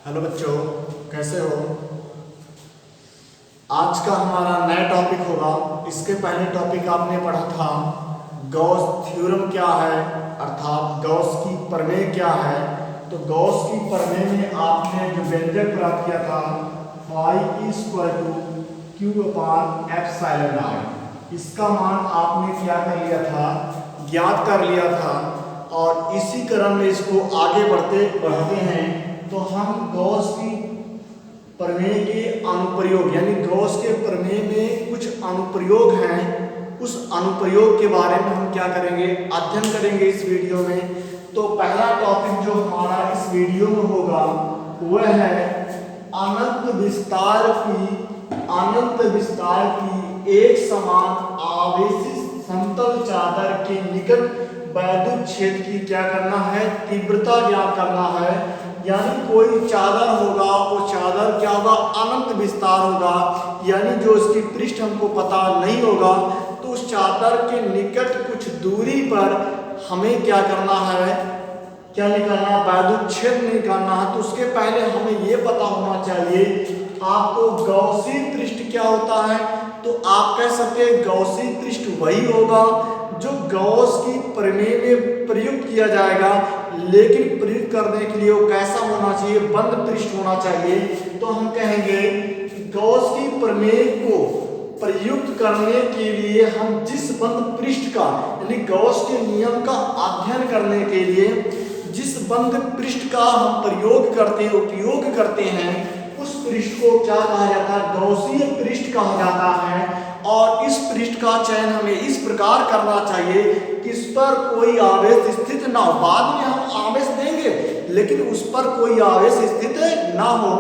Hello बच्चों, कैसे हो। आज का हमारा नया टॉपिक होगा। इसके पहले टॉपिक आपने पढ़ा था गॉस थ्योरम क्या है, अर्थात गॉस की प्रमेय क्या है। तो गॉस की प्रमेय में आपने जो व्यंजक प्राप्त किया था phi equal to Q upon epsilon I, इसका मान आपने क्या कर लिया था, ज्ञात कर लिया था। और इसी क्रम में इसको आगे बढ़ते हैं तो हम गॉस की प्रमेय के अनुप्रयोग यानी गॉस के प्रमेय में कुछ अनुप्रयोग हैं, उस अनुप्रयोग के बारे में हम क्या करेंगे, अध्ययन करेंगे इस वीडियो में। तो पहला टॉपिक जो हमारा इस वीडियो में होगा वह है अनंत विस्तार की एक समान आवेशित समतल चादर के निकट वैद्युत क्षेत्र की क्या करना है, तीव्रता ज्ञात करना है। यानी कोई चादर होगा, वो चादर क्या होगा, अनंत विस्तार होगा, यानी जो उसकी पृष्ठ हमको पता नहीं होगा, तो उस चादर के निकट कुछ दूरी पर हमें क्या करना है, क्या निकालना, वैद्युत क्षेत्र निकालना है। तो उसके पहले हमें ये पता होना चाहिए आपको गॉसी पृष्ठ क्या होता है। तो आप कह सकते हैं गॉसी पृष्ठ वही होगा जो गॉस की प्रमेय में प्रयुक्त किया जाएगा, लेकिन प्रयुक्त करने के लिए वो कैसा होना चाहिए, बंद पृष्ठ होना चाहिए। तो हम कहेंगे गॉस की प्रमेय को प्रयुक्त करने के लिए हम जिस बंद पृष्ठ का यानी गॉस के नियम का अध्ययन करने के लिए जिस बंद पृष्ठ का हम उपयोग करते हैं, उस पृष्ठ को क्या कहा जाता है, गॉसीय पृष्ठ कहा जाता है। और इस पृष्ठ का चयन हमें इस प्रकार करना चाहिए कि इस पर कोई आवेश स्थित ना हो। बाद में हम आवेश देंगे लेकिन उस पर कोई आवेश स्थित ना हो।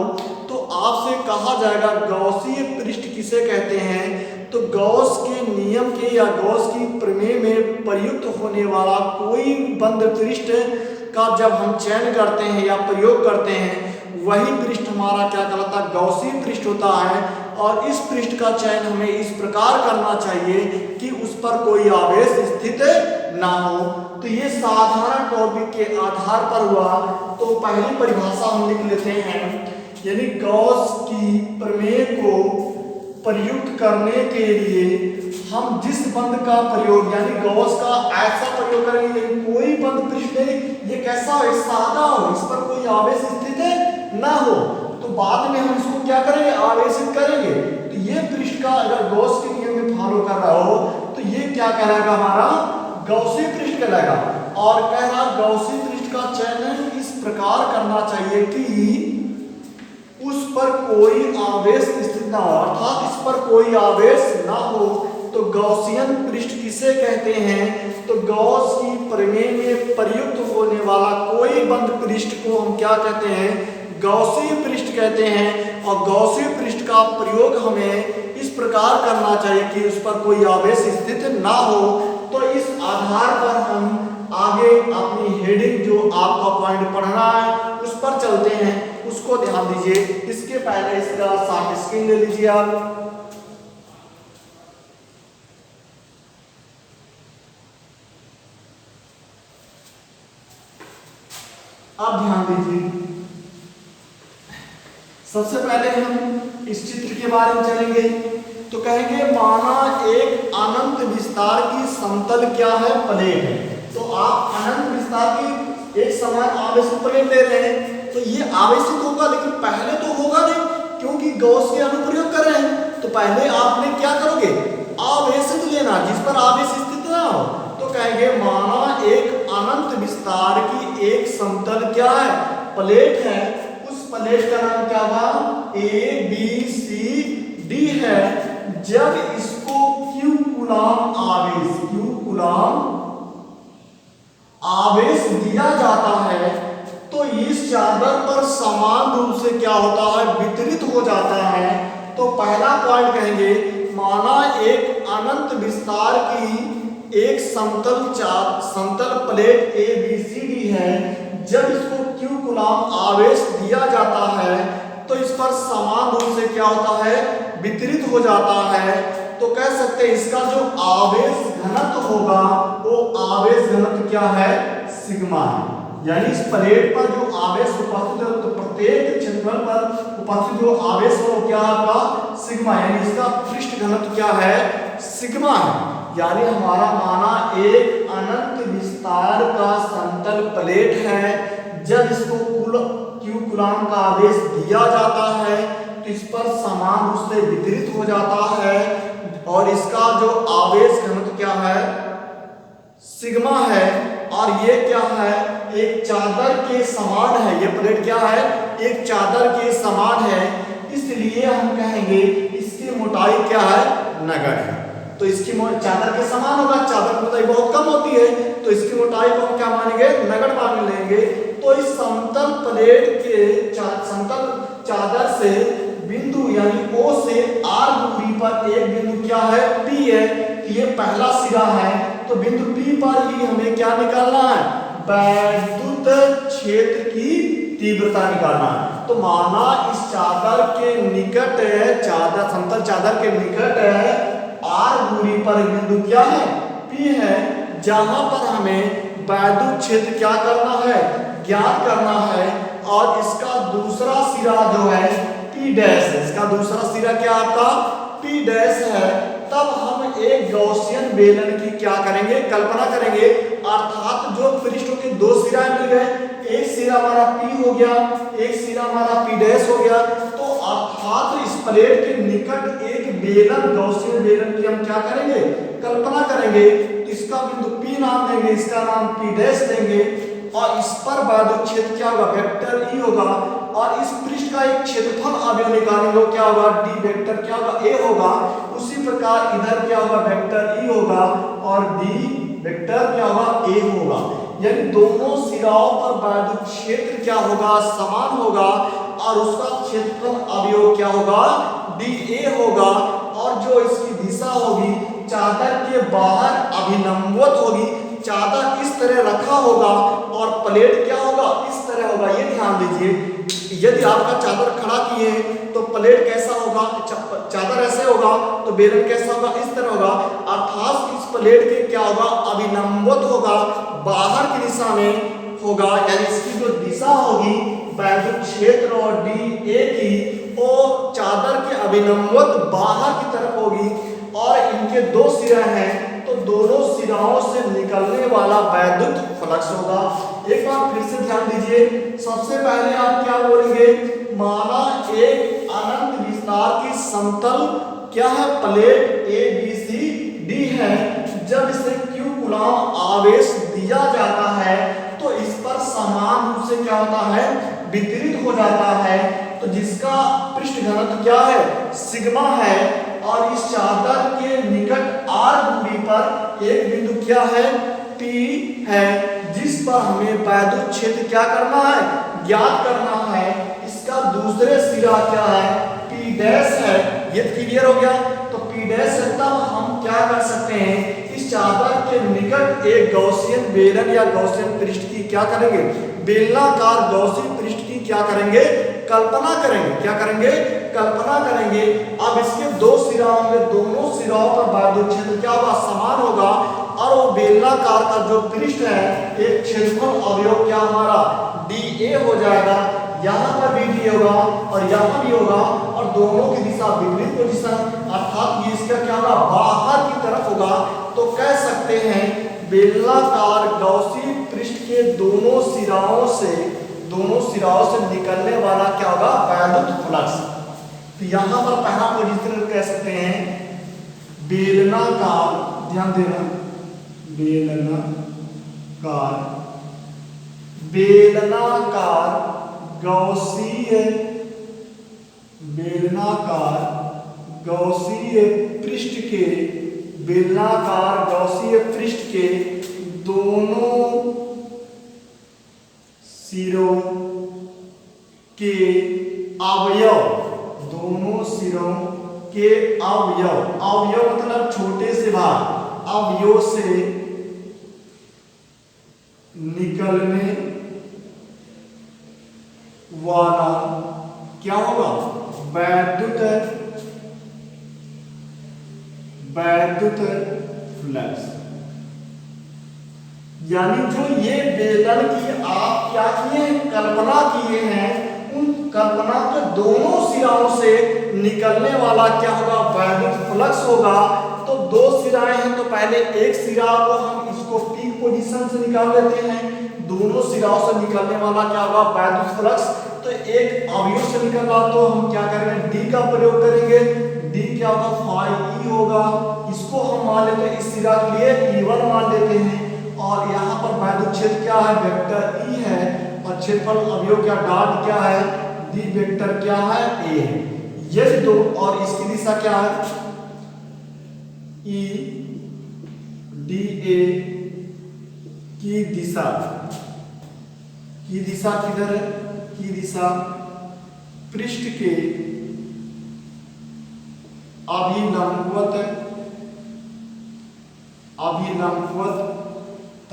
तो आपसे कहा जाएगा गॉसीय पृष्ठ किसे कहते हैं। तो गॉस के नियम के या गॉस की प्रमेय में प्रयुक्त होने वाला कोई बंद पृष्ठ का जब हम चयन करते हैं या प्रयोग करते हैं, वही पृष्ठ हमारा क्या कहलाता है, गॉसी पृष्ठ होता है। और इस पृष्ठ का चयन हमें इस प्रकार करना चाहिए कि उस पर कोई आवेश स्थित ना हो। तो ये साधारण टॉपिक के आधार पर हुआ। तो पहली परिभाषा हम लिख लेते हैं, यानी गॉस की प्रमेय को प्रयुक्त करने के लिए हम जिस बंद का प्रयोग यानी गॉस का ऐसा प्रयोग करेंगे कोई बंद पृष्ठ नहीं, ये कैसा हो, सादा हो, इस पर कोई आवेश स्थित ना हो। तो बाद में हम इसको क्या करेंगे, आवेशित करेंगे। तो ये पृष्ठ का अगर गॉस के नियम में फॉलो कर रहा हो तो ये क्या कहलाएगा, हमारा गॉसी पृष्ठ कहलाएगा। और कह रहा गॉसी पृष्ठ का चयन इस प्रकार करना चाहिए कि उस पर कोई आवेश स्थित ना हो, अर्थात इस पर कोई आवेश ना हो। तो गॉसियन पृष्ठ किसे कहते हैं, तो गॉस की प्रमेय में प्रयुक्त होने वाला कोई बंद पृष्ठ को हम क्या कहते हैं, गॉसी पृष्ठ कहते हैं। और गॉसी पृष्ठ का प्रयोग हमें इस प्रकार करना चाहिए कि उस पर कोई आवेश स्थित ना हो। तो इस आधार पर हम आगे अपनी हेडिंग जो आपका पॉइंट पढ़ना है उस पर चलते हैं, उसको ध्यान दीजिए। इसके पहले इसका शॉर्ट स्क्रीन ले लीजिए आप। अब ध्यान दीजिए, सबसे पहले हम इस चित्र के बारे में चलेंगे। तो कहेंगे माना एक अनंत विस्तार की समतल क्या है, प्लेट है। तो आप अनंत विस्तार की एक समान आवेशित प्लेट ले रहे हैं, तो ये आवेशित होगा, लेकिन पहले तो होगा नहीं क्योंकि गॉस के अनुप्रयोग कर रहे हैं। तो पहले आपने क्या करोगे, आवेशित लेना जिस पर आवेश स्थित ना हो। तो कहेंगे माना एक अनंत विस्तार की एक समतल क्या है, प्लेट है। उस प्लेट का नाम क्या था, ABCD है। जब इसको Q कूलाम आवेश दिया जाता है तो इस चादर पर समान रूप से क्या होता है, वितरित हो जाता है। तो पहला पॉइंट कहेंगे माना एक अनंत विस्तार की एक समतल प्लेट ABCD है। जब इसको Q कूलाम आवेश दिया जाता है तो इस पर समान रूप से क्या होता है, वितरित हो जाता है। तो कह सकते हैं इसका जो आवेश घनत्व होगा वो आवेश घनत्व क्या है, सिग्मा है। यानी इस प्लेट पर जो आवेश उपस्थित है तो प्रत्येक क्षेत्रफल पर उपस्थित जो आवेश है वो क्या आपका सिग्मा, यानी इसका पृष्ठ घनत्व क्या है सिग्मा है। यानी हमारा माना एक अनंत विस्तार का समतल प्लेट है, जब इसको क्यू कूलम का आवेश दिया जाता है तो इस पर समान रूप से वितरित हो जाता है और इसका जो आवेश घनत्व क्या है सिग्मा है। और ये क्या है एक चादर के समान है, ये प्लेट क्या है एक चादर के समान है, इसलिए हम कहेंगे इसकी मोटाई क्या है नगण्य है। तो इसकी चादर के समान होगा, चादर की मोटाई बहुत कम होती है तो इसकी मोटाई को हम क्या मानेंगे नगण्य मान लेंगे। तो इस समतल प्लेट के समतल चादर से बिंदु यानी O से R दूरी पर एक बिंदु क्या है P है, ये पहला सिरा है, तो बिंदु P पर ही हमें क्या निकालना है वैद्युत क्षेत्र की तीव्रता निकालना है। तो माना इस चादर के निकट चादर समतल चादर के निकट R दूरी पर बिंदु क्या है P है, जहां पर हमें वैद्युत क्षेत्र क्या करना है ज्ञात करना है। और इसका दूसरा सिरा जो है P डैश है, इसका दूसरा सिरा क्या आपका P डैश है। तब हम एक गॉसियन बेलन की क्या करेंगे कल्पना करेंगे, अर्थात जो पृष्ठों के दो सिरा मिल गए, एक सिरा हमारा P हो गया, एक सिरा हमारा P डैश हो गया, तो अर्थात इस प्लेट के निकट एक बेलन गॉसियन बेलन की हम क्या करेंगे कल्पना करेंगे। इसका बिंदु P नाम देंगे, इसका नाम P डैश देंगे और इस पर वैद्युत क्षेत्र क्या होगा वेक्टर E होगा और इस पृष्ठ का एक क्षेत्रफल अवयव निकालेंगे क्या होगा D वेक्टर क्या होगा A होगा। उसी प्रकार इधर क्या होगा वेक्टर E होगा और D वेक्टर क्या होगा A होगा। यानी दोनों सिराओं पर वैद्युत क्षेत्र क्या होगा समान होगा और उसका क्षेत्रफल अवयव क्या होगा DA होगा और जो इसकी दिशा होगी चादर के बाहर अभिलंबवत होगी, चादर इस तरह रखा होगा और प्लेट क्या होगा इस तरह होगा। ये ध्यान दीजिए यदि आपका चादर खड़ा किए तो प्लेट कैसा होगा चादर ऐसे होगा तो बेलन कैसा होगा इस तरह होगा, अर्थात इस प्लेट के क्या होगा अभिलंबवत होगा बाहर की दिशा में होगा। यानी इसकी जो दिशा होगी वैद्युत क्षेत्र और DA की वो चादर के अभिलंबवत बाहर की तरफ होगी और इनके दो सिरा हैं तो दोनों सिराओं से निकलने वाला वैद्युत फ्लक्स होगा। एक बार फिर से ध्यान दीजिए, सबसे पहले आप क्या बोलेंगे माना एक अनंत विस्तार की समतल क्या है प्लेट ABCD है, जब इसे Q कूलम आवेश दिया जाता है तो इस पर समान रूप से क्या होता है वितरित हो जाता है, तो जिसका पृष्ठ घनत्व क्या है सिग्मा है। और इस चादर के निकट R दूरी पर एक बिंदु क्या है P है, जिस पर हमें वैद्युत क्षेत्र क्या करना है ज्ञात करना है। इसका दूसरे सिरा क्या है P डैश है, ये क्लियर हो गया। तो P डैश है तब हम क्या कर सकते हैं इस चादर के निकट एक गॉसियन बेलन या गॉसियन पृष्ठ की क्या करेंगे बेलनाकार गॉसियन पृष्ठ की क्या करेंगे कल्पना करेंगे, क्या करेंगे कल्पना करेंगे। अब इसके दो सिरा होंगे, दोनों सिराओं पर वैद्युत क्षेत्र क्या होगा समान होगा और वो बेलनाकार का जो पृष्ठ है एक क्षेत्रफल अवयव क्या हमारा DA हो जाएगा, यहाँ पर भी D होगा और यहाँ भी होगा और दोनों की दिशा विपरीत पोजीशन, अर्थात ये इसका क्या होगा बाहर की तरफ होगा। तो कह सकते हैं बेलनाकार गॉसियन पृष्ठ के दोनों सिराओं से निकलने वाला क्या होगा वैद्युत फ्लक्स। तो यहाँ पर पहला पोजीशन कह सकते हैं बेलनाकार, ध्यान देना बेलनाकार गॉसीय पृष्ठ के दोनों सिरों के अवयव मतलब छोटे से भाग अवयव से निकलने वाला क्या होगा वैद्युत फ्लक्स। यानी जो ये बेलन की आप क्या किए हैं, कल्पना किए हैं, उन कल्पना के दोनों सिराओं से निकलने वाला क्या होगा, वैद्युत फ्लक्स होगा। तो दो सिराएं हैं, तो पहले एक सिरा को हम इसको पीक पोजीशन से निकाल लेते हैं, दोनों सिराओं से निकलने वाला क्या होगा, वैद्युत फ्लक्स। तो एक अवयव से निकला तो हम क्या करेंगे, डी का प्रयोग करेंगे। डी क्या होगा, फाई ई होगा। इसको हम मान लेते हैं, इस सिरा के लिए E1 मान लेते हैं, और यहाँ पर वैद्युत क्षेत्र क्या है, वेक्टर ई है, और क्षेत्रफल अवयव क्या, डॉट क्या है, डी वेक्टर क्या है, ए है। ये दो, और इसकी दिशा क्या है, ई डी ए की दिशा, की दिशा किधर है, की दिशा पृष्ठ के अभिलंबवत, अभिलंबवत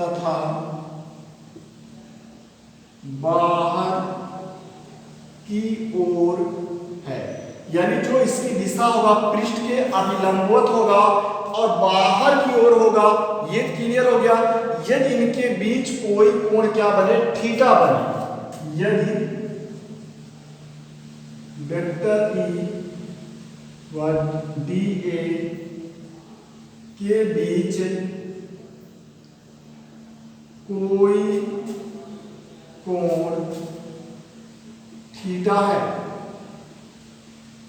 तथा बाहर की ओर है। यानी जो इसकी दिशा होगा पृष्ठ के अभिलंबवत होगा और बाहर की ओर होगा। ये क्लियर हो गया। यदि इनके बीच कोई कोण क्या बने, थीटा बने, यदि वेक्टर ई व डी ए के बीच कोई कोण थीटा है,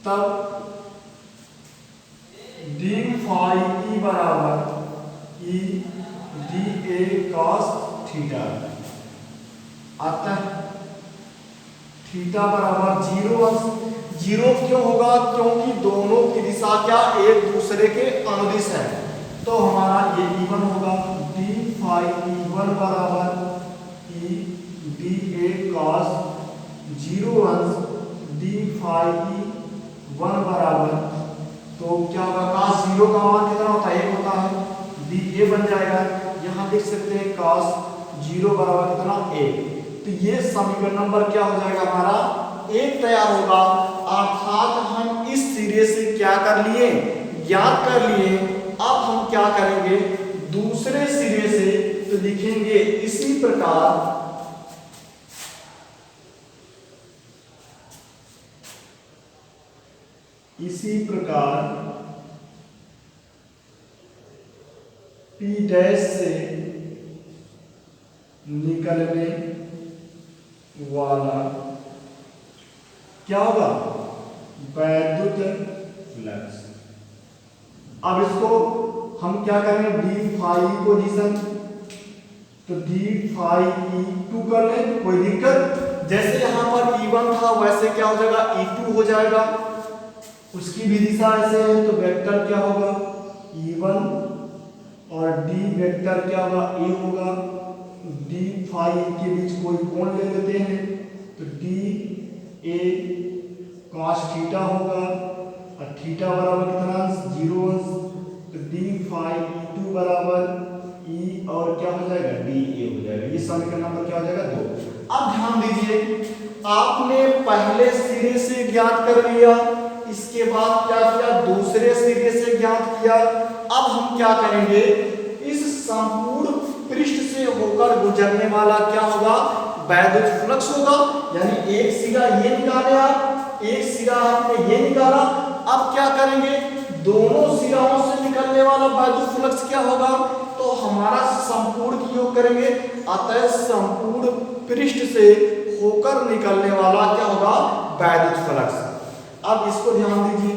तब डी फाई ई बराबर E d A cos theta. अतः थीटा बराबर 0। 0 क्यों होगा, क्योंकि दोनों की दिशा क्या, एक दूसरे के अनुदिश है। तो हमारा ये E1 होगा, डी फाई E1 बराबर E d A cos 0 d phi E1 बराबर, तो क्या होगा, cos 0 का मान कितना होता है, 1 होता है, डी ए बन जाएगा। यहाँ देख सकते हैं cos 0 बराबर कितना, 1। तो ये समीकरण नंबर क्या हो जाएगा, हमारा 1 तैयार होगा। अर्थात हम इस सिरे से क्या कर लिए, ज्ञात कर लिए। अब हम क्या करेंगे, दूसरे सिरे से, तो लिखेंगे इसी प्रकार, इसी प्रकार P डैश से निकलने वाला क्या होगा, वैद्युत फ्लक्स। अब इसको हम क्या करेंगे, डी फाई पोजीशन, तो डी फाई E2 कर ले, कोई दिक्कत। जैसे यहां पर E1 था वैसे क्या हो जाएगा, E2 हो जाएगा। उसकी भी दिशा ऐसे है, तो वेक्टर क्या होगा, E1 और डी वेक्टर क्या होगा, ए होगा। डी फाई के बीच कोई कोण ले लेते हैं, तो डी ए कॉस थीटा होगा, और थीटा बराबर कितना, 0। तो डी फाई E2 बराबर ई और क्या हो जाएगा, डी ए हो जाएगा। ये समीकरण नंबर क्या हो जाएगा, 2। अब ध्यान दीजिए, आपने पहले सिरे से ज्ञात कर लिया, इसके बाद क्या किया, दूसरे सिरे से ज्ञात किया। अब हम क्या करेंगे, इस संपूर्ण पृष्ठ से होकर गुजरने वाला क्या होगा, वैद्युत फ्लक्स होगा। यानी एक सिरा ये निकाले आप, एक सिरा आपने ये निकाला। अब क्या करेंगे, दोनों सिराओं से निकलने वाला वैद्युत फ्लक्स क्या होगा, तो हमारा संपूर्ण की योग करेंगे। अतः संपूर्ण पृष्ठ से होकर निकलने वाला क्या होगा, वैद्युत फ्लक्स। अब इसको ध्यान दीजिए,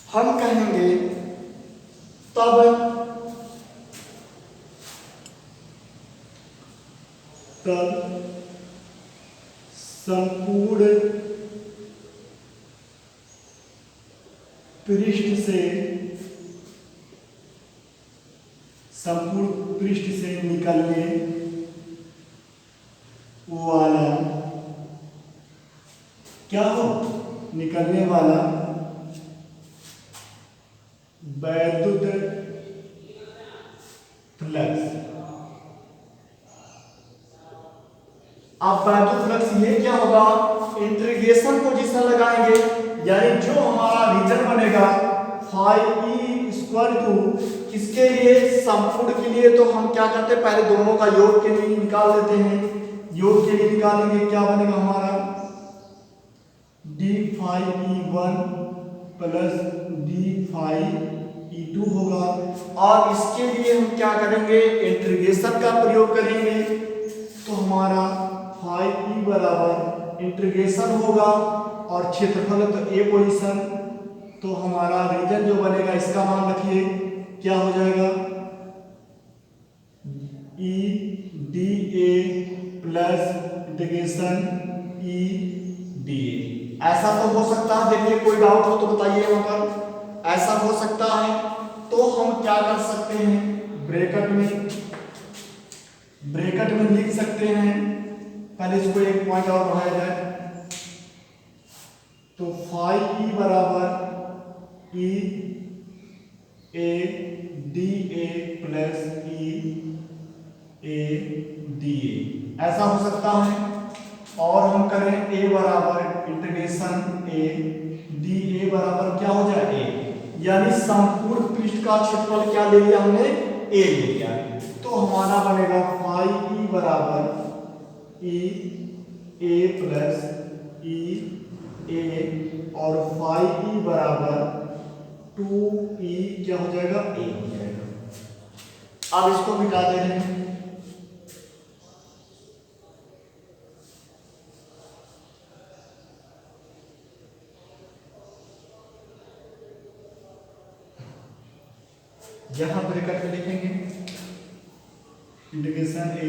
हम कहेंगे तब संपूर्ण पृष्ठ से, संपूर्ण पृष्ठ से निकलने वाला क्या हो, निकलने वाला वैद्युत फ्लक्स। अब वैद्युत फ्लक्स ये क्या होगा, इंटीग्रेशन पोजीशन लगाएंगे, यानी जो हमारा रीजन बनेगा फाई ई स्क्वायर टू किसके लिए, संपूर्ण के लिए, तो हम क्या करते हैं पहले दोनों का योग के लिए निकाल लेते हैं। योग के लिए निकालेंगे, क्या बनेगा हमारा d phi E one plus d phi E two होगा। और इसके लिए हम क्या करेंगे, इंटीग्रेशन का प्रयोग करेंगे, तो हमारा फाई ई बराबर इंटीग्रेशन होगा और क्षेत्रफल है तो ए पोजीशन, तो हमारा रीजन जो बनेगा इसका मान रखिए क्या हो जाएगा ई d A plus integration E d A. ऐसा तो हो सकता है, देखिए कोई डाउट हो तो बताइए वहां पर, ऐसा हो सकता है तो हम क्या कर सकते हैं, ब्रैकेट में लिख सकते हैं। पहले इसको एक पॉइंट और बढ़ाया जाए, तो फाई ई बराबर E A D A plus E A D A, ऐसा हो सकता है। और हम करें ए बराबर इंटीग्रेशन ए डी ए बराबर क्या हो जाए ए, यानी संपूर्ण पृष्ठ का क्षेत्रफल क्या ले लिया हमने, ए ले लिया, तो हमारा बनेगा फाई ई बराबर ई ए प्लस ई ए और फाई ई बराबर 2e क्या हो जाएगा, a हो जाएगा। अब इसको मिटा दे रहे हैं, यहां ब्रैकेट में लिखेंगे इंटीग्रेशन ए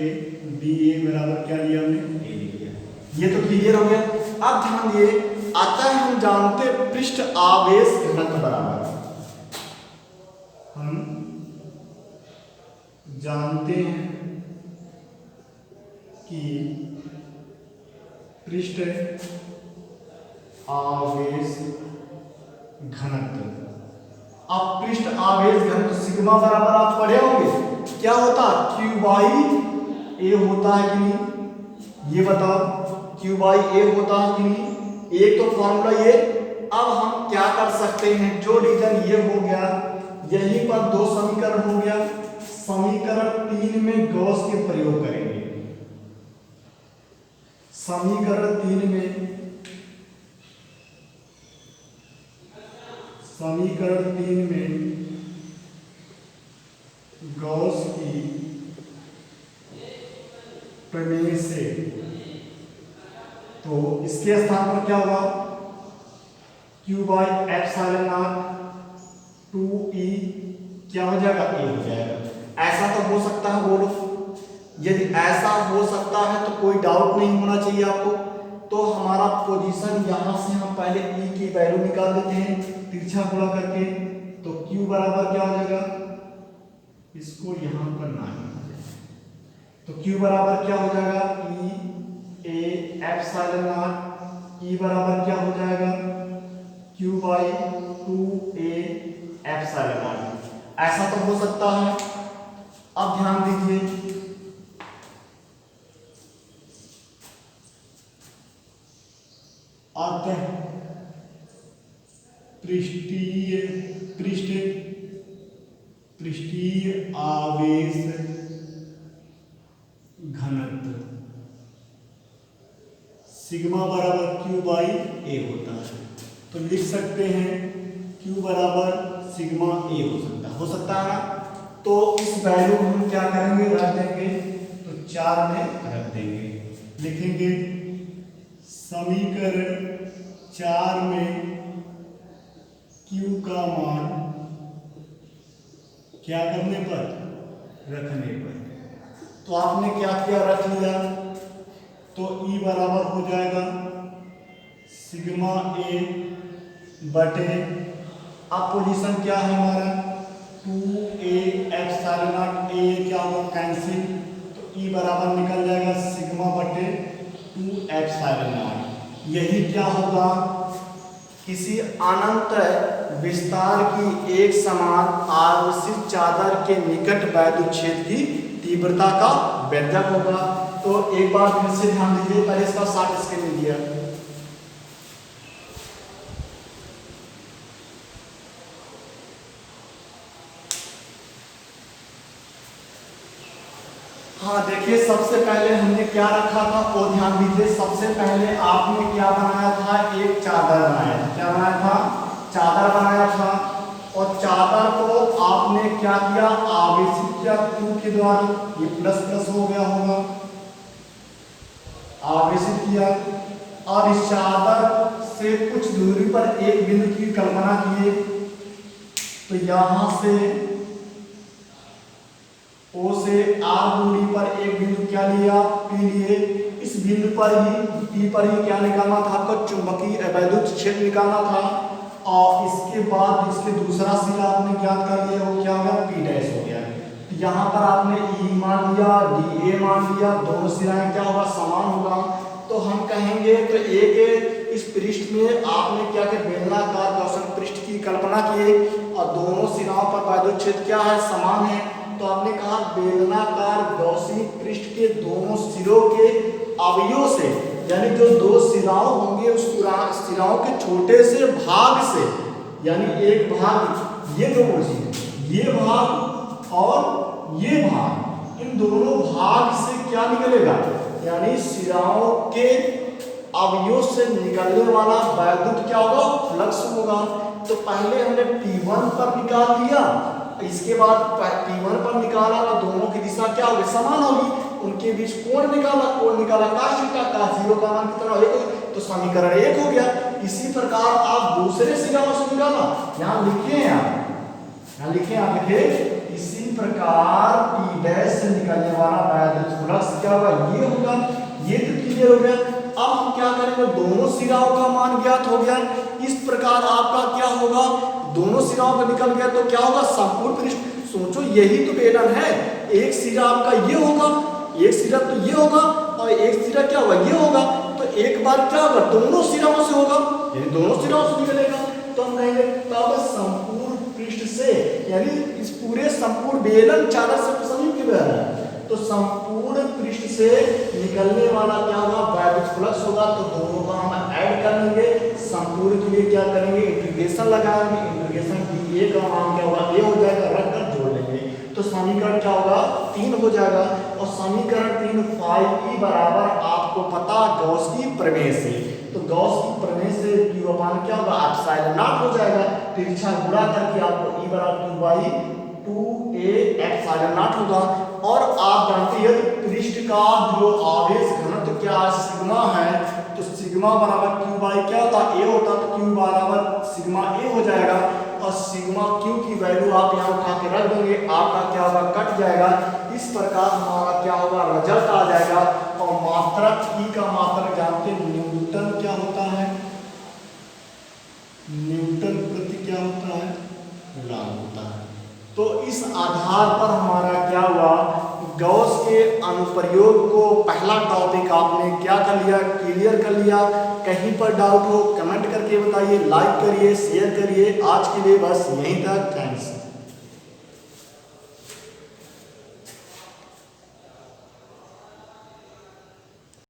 डी ए बराबर क्या लिया हमने, a लिया। ये तो क्लियर हो गया। अब ध्यान दिए, अतः हम जानते पृष्ठ आवेश घनत्व बराबर, हम जानते हैं कि पृष्ठ आवेश घनत्व, अब पृष्ठ आवेश घनत्व सिग्मा बराबर आप पढ़े होंगे, क्या होता क्यू बाई ए होता है कि नहीं, ये बताओ क्यू बाई ए होता है कि नहीं, एक तो फॉर्मूला ये। अब हम क्या कर सकते हैं, जो रीजन ये हो गया, यहीं पर दो समीकरण हो गया, समीकरण 3 में गॉस के प्रयोग करेंगे। समीकरण 3 में गॉस की प्रमेय से, तो इसके स्थान पर क्या होगा q by epsilon not 2e क्या हो जाएगा, a हो जाएगा। ऐसा तो हो सकता है, बोलो यदि ऐसा हो सकता है तो कोई डाउट नहीं होना चाहिए आपको। तो हमारा पोजीशन यहां से हम पहले e की वैल्यू निकाल देते हैं तिरछा गुणा करके, तो q बराबर क्या हो जाएगा, इसको यहां पर ना तो q बराबर क्या हो जाएगा e a epsilon not, e बराबर क्या हो जाएगा q by 2a epsilon not. ऐसा तो हो सकता है। अब ध्यान दीजिए, अतः पृष्ठीय आवेश घनत्व सिग्मा बराबर q बाई a होता है, तो लिख सकते हैं q बराबर सिग्मा a हो सकता है ना। तो इस वैल्यू को हम क्या करेंगे, रख देंगे, तो 4 में रख देंगे, लिखेंगे समीकरण 4 में q का मान क्या करने पर, रखने पर, तो आपने क्या किया, रख लिया, तो E बराबर हो जाएगा सिग्मा a बटे, अब पोजीशन क्या है हमारा 2a एप्सिलॉन नॉट, a क्या होगा कैंसिल, तो E बराबर निकल जाएगा सिग्मा बटे 2 एप्सिलॉन नॉट। यही क्या होगा, किसी अनंत विस्तार की एक समान आवेशित चादर के निकट वैद्युत क्षेत्र की तीव्रता का व्यंजक होगा। तो एक बार फिर से ध्यान दीजिए, पहले इसका शॉर्ट स्क्रीन दिया, हाँ देखिए, सबसे पहले हमने क्या रखा था वो ध्यान दीजिए। सबसे पहले आपने क्या बनाया था, एक चादर बनाया था। क्या बनाया था? चादर बनाया था। और चादर को आपने क्या किया, आवेशित किया Q के द्वारा। ये प्लस प्लस हो गया होगा, आवेशित किया। और इस चादर से कुछ दूरी पर एक बिंदु की कल्पना किए। तो यहां से O से R दूरी पर एक बिंदु क्या लिया, P लिए। इस बिंदु पर ही P पर ही क्या निकालना था आपको, चुंबकीय वैद्युत क्षेत्र निकालना था। और इसके बाद इसके दूसरा सिरा आपने ज्ञात कर लिया, वो क्या हो गया, P डैश हो गया। यहाँ पर आपने E मान लिया, DA मान लिया, दोनों सिराएं क्या होगा, समान होगा। तो हम कहेंगे तो एक इस पृष्ठ में आपने क्या किया, बेलनाकार गौसियन पृष्ठ की कल्पना की और दोनों सिराओं पर वैद्युत क्षेत्र क्या है, समान है। तो आपने कहा बेलनाकार गौसीय पृष्ठ के दोनों सिरों के अवयव से, यानी जो दो सिराओं होंगे उस सिराओं के छोटे से भाग से, यानी एक भाग ये दोनों चीज, ये भाग और ये भाग, इन दोनों भाग से क्या निकलेगा, यानी सिराओं के अवयव से निकलने वाला वैद्युत क्या होगा, फ्लक्स होगा। तो पहले हमने P1 पर निकाल दिया, इसके बाद P1 पर निकाला तो दोनों की दिशा क्या होगी, समान होगी। उनके बीच कोण निकाला, कोण निकाला cos थीटा, cos 0 का मान कितना होगा, तो समीकरण 1 हो गया। इसी प्रकार आप दूसरे सिराओं से निकाला, यहाँ लिखिए, यहाँ लिखिए, आप लिखिए, इसी प्रकार P डैश से निकलने वाला वैद्युत फ्लक्स क्या होगा, ये होगा। ये तो क्लियर हो गया। अब हम क्या करेंगे, दोनों सिराओं का मान ज्ञात हो गया। इस प्रकार आपका क्या होगा, दोनों सिराओं पर निकल गया तो क्या होगा, संपूर्ण पृष्ठ। सोचो यही तो बेलन है, एक सिरा आपका ये होगा, एक सिरा तो ये होगा और एक सिरा क्या होगा, ये होगा। तो एक बार क्या होगा, दोनों सिराओं से होगा, यानी दोनों सिराओं से निकलेगा। तो हम कहेंगे तब संपूर्ण पृष्ठ से, यानी इस पूरे संपूर्ण बेलन चादर से समीप बह रहा है, तो संपूर्ण पृष्ठ से निकलने वाला क्या होगा, वैद्युत फ्लक्स होगा। तो दोनों का हम ऐड कर लेंगे, संपूर्ण के लिए क्या करेंगे, इंटीग्रेशन लगाएंगे। इंटीग्रेशन DA का मान क्या होगा, A हो जाएगा, रख कर जोड़ लेंगे। तो समीकरण क्या होगा, 3 हो जाएगा। और समीकरण 3 φE बराबर आपको पता गॉस की प्रमेय से, तो गॉस की प्रमेय से Q अपान क्या होगा, एप्सिलॉन नॉट हो जाएगा। तिरछा गुणा करके आपको E बराबर 2a एप्सिलॉन नॉट होगा। और आप जानते हैं पृष्ठ का जो आवेश घनत्व क्या है, सिग्मा है। तो सिग्मा बराबर Q बाई क्या होता, A होता, तो Q बराबर सिग्मा A हो जाएगा। और सिग्मा Q की वैल्यू आप यहाँ उठा के रख देंगे, आपका क्या होगा, कट जाएगा। इस प्रकार हमारा क्या होगा, रिजल्ट आ जाएगा। और मात्रक E का मात्रक जानते हैं, न्यूटन क्या होता है, न्यूटन प्रति क्या होता है, कूलॉम होता है। तो इस आधार पर हमारा क्या हुआ, गॉस के अनुप्रयोग को पहला टॉपिक आपने क्या कर लिया, क्लियर कर लिया। कहीं पर डाउट हो कमेंट करके बताइए, लाइक करिए, शेयर करिए। आज के लिए बस यहीं तक, थैंक्स।